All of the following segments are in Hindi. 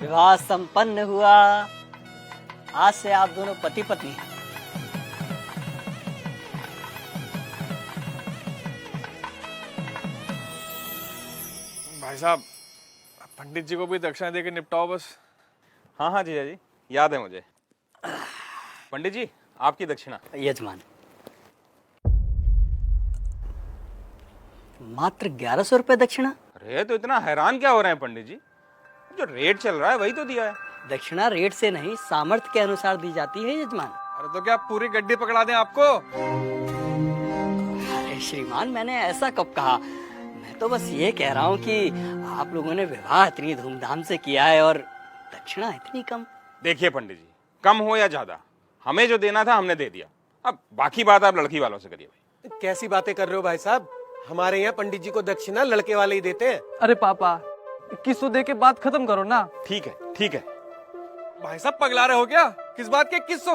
विवाह संपन्न हुआ। आज से आप दोनों पति पत्नी हैं। भाई साहब, पंडित जी को भी दक्षिणा देके निपटाओ बस। हाँ हाँ जीजा जी, याद है मुझे। पंडित जी, आपकी दक्षिणा। यजमान, मात्र 1100 रुपए दक्षिणा। अरे तो इतना हैरान क्या हो रहे हैं पंडित जी? जो रेट चल रहा है वही तो दिया है। दक्षिणा रेट से नहीं, सामर्थ्य के अनुसार दी जाती है यजमान। अरे तो क्या पूरी गड्डी पकड़ा दें आपको? अरे श्रीमान, मैंने ऐसा कब कहा? मैं तो बस ये कह रहा हूँ कि आप लोगों ने विवाह इतनी धूमधाम से किया है और दक्षिणा इतनी कम। देखिए पंडित जी, कम हो या ज्यादा, हमें जो देना था हमने दे दिया। अब बाकी बात आप लड़की वालों से करिए भाई। कैसी बातें कर रहे हो भाई साहब? हमारे यहाँ पंडित जी को दक्षिणा लड़के वाले ही देते हैं। अरे पापा, 2100 दे के बात खत्म करो ना। ठीक है ठीक है। भाई साहब पगला रहे हो क्या? किस बात के 2100?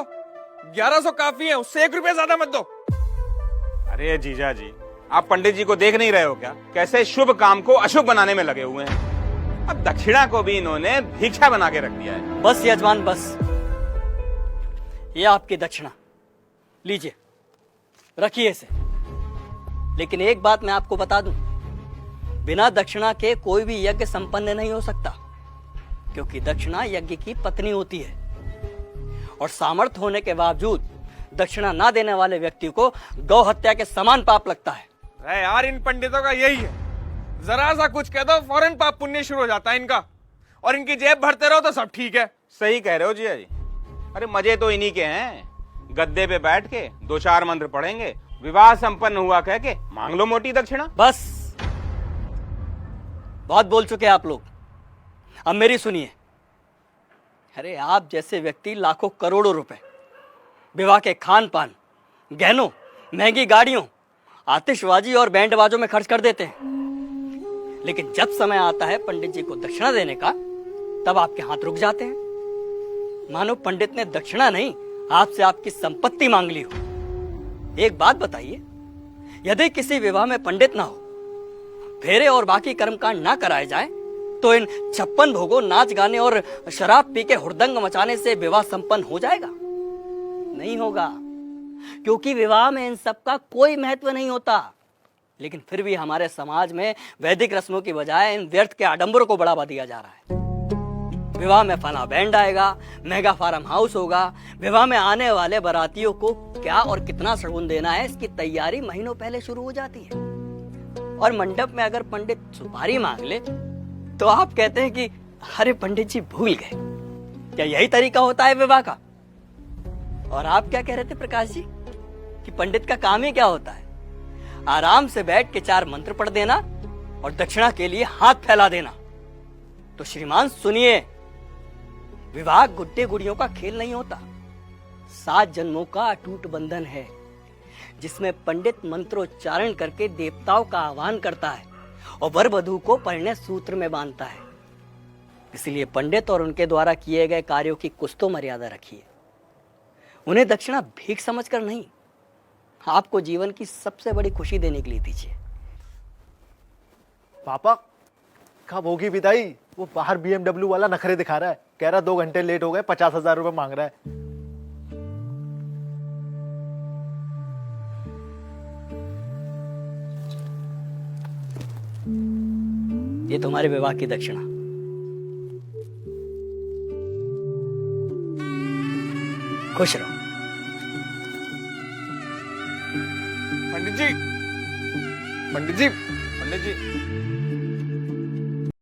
1100 काफी है, उससे 1 रुपया ज्यादा मत दो। अरे जीजा जी, आप पंडित जी को देख नहीं रहे हो क्या? कैसे शुभ काम को अशुभ बनाने में लगे हुए हैं। अब दक्षिणा को भी इन्होंने भिक्षा बना के रख दिया है। बस यजमान बस, ये आपकी दक्षिणा लीजिए, रखिए इसे। लेकिन एक बात मैं आपको बता दूं, बिना दक्षिणा के कोई भी यज्ञ संपन्न नहीं हो सकता, क्योंकि दक्षिणा यज्ञ की पत्नी होती है और सामर्थ्य होने के बावजूद दक्षिणा ना देने वाले व्यक्ति को गौ हत्या के समान पाप लगता है। अरे यार, इन पंडितों का यही है, जरा सा कुछ कह दो फौरन पाप पुण्य शुरू हो जाता है इनका, और इनकी जेब भरते रहो तो सब ठीक है। सही कह रहे हो जीजा जी। अरे मजे तो इन्हीं के हैं, गद्दे पे बैठ के 2-4 मंत्र पढ़ेंगे, विवाह संपन्न हुआ कह के मांग लो मोटी दक्षिणा। बस, बहुत बोल चुके आप लोग, अब मेरी सुनिए। अरे आप जैसे व्यक्ति लाखों करोड़ों रुपए विवाह के खान पान, गहनों, महंगी गाड़ियों, आतिशबाजी और बैंड बाजों में खर्च कर देते हैं, लेकिन जब समय आता है पंडित जी को दक्षिणा देने का, तब आपके हाथ रुक जाते हैं, मानो पंडित ने दक्षिणा नहीं, आपसे आपकी संपत्ति मांग ली हो। एक बात बताइए, यदि किसी विवाह में पंडित ना हो, फेरे और बाकी कर्मकांड ना कराए जाए, तो इन 56 भोगों, नाच गाने और शराब पी के हुड़दंग मचाने से विवाह संपन्न हो जाएगा? नहीं होगा, क्योंकि विवाह में इन सब का कोई महत्व नहीं होता। लेकिन फिर भी हमारे समाज में वैदिक रस्मों की बजाय इन व्यर्थ के आडंबरों को बढ़ावा दिया जा रहा है। विवाह में फला बैंड आएगा, महंगा फार्म हाउस होगा, विवाह में आने वाले बारातियों को क्या और कितना शगुन देना है, इसकी तैयारी महीनों पहले शुरू हो जाती है। और मंडप में अगर पंडित सुपारी मांग ले तो आप कहते हैं कि अरे पंडित जी भूल गए। क्या यही तरीका होता है विवाह का? और आप क्या कह रहे थे प्रकाश जी कि पंडित का काम ही क्या होता है? आराम से बैठ के 4 मंत्र पढ़ देना और दक्षिणा के लिए हाथ फैला देना। तो श्रीमान सुनिए, विवाह गुड्डे गुड़ियों का खेल नहीं होता, 7 जन्मों का अटूट बंधन है, जिसमें पंडित मंत्रोच्चारण करके देवताओं का आह्वान करता है और वर वधू को परिणय सूत्र में बांधता है। इसलिए पंडित और उनके द्वारा किए गए कार्यों की कुछ तो मर्यादा रखिए। उन्हें दक्षिणा भीख समझकर नहीं, आपको जीवन की सबसे बड़ी खुशी देने के लिए दीजिए। पापा, कब होगी विदाई? वो बाहर BMW वाला नखरे दिखा रहा है, कह रहा 2 घंटे लेट हो गए, 50,000 रुपए मांग रहा है। ये तुम्हारे विवाह की दक्षिणा। खुश रहो। पंडित जी, पंडित जी, पंडित जी